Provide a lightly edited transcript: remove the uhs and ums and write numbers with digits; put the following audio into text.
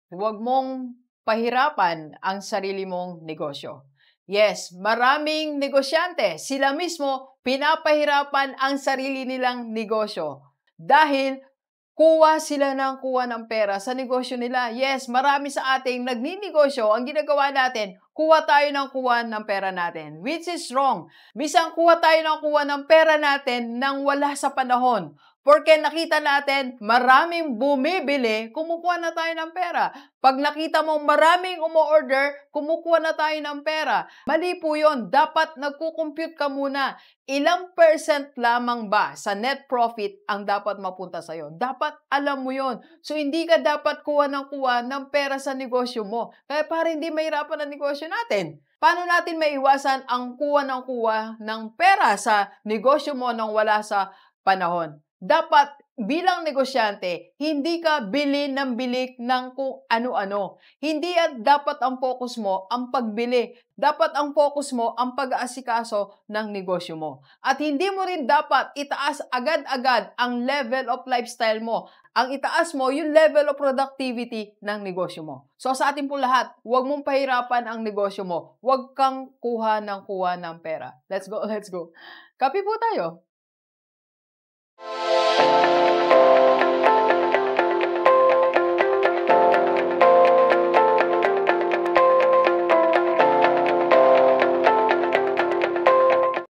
Huwag mong pahirapan ang sarili mong negosyo. Yes, maraming negosyante, sila mismo pinapahirapan ang sarili nilang negosyo dahil kuha sila ng kuha ng pera sa negosyo nila. Yes, marami sa ating nagninegosyo, ang ginagawa natin, kuha tayo ng kuha ng pera natin, which is wrong. Minsan kuha tayo ng kuha ng pera natin nang wala sa panahon. Porque nakita natin, maraming bumibili, kumukuha na tayo ng pera. Pag nakita mong maraming umu-order, kumukuha na tayo ng pera. Mali po yun. Dapat nagkukompute ka muna. Ilang percent lamang ba sa net profit ang dapat mapunta sa'yo? Dapat alam mo yon. So, hindi ka dapat kuha ng pera sa negosyo mo. Kaya para hindi mahirapan ang negosyo natin. Paano natin maiwasan ang kuha ng pera sa negosyo mo nang wala sa panahon? Dapat bilang negosyante, hindi ka bili ng bili ng kung ano-ano. Hindi dapat ang focus mo ang pagbili. Dapat ang focus mo ang pag-aasikaso ng negosyo mo. At hindi mo rin dapat itaas agad-agad ang level of lifestyle mo. Ang itaas mo yung level of productivity ng negosyo mo. So sa atin po lahat, huwag mong pahirapan ang negosyo mo. Huwag kang kuha ng pera. Let's go, let's go. Kape po tayo.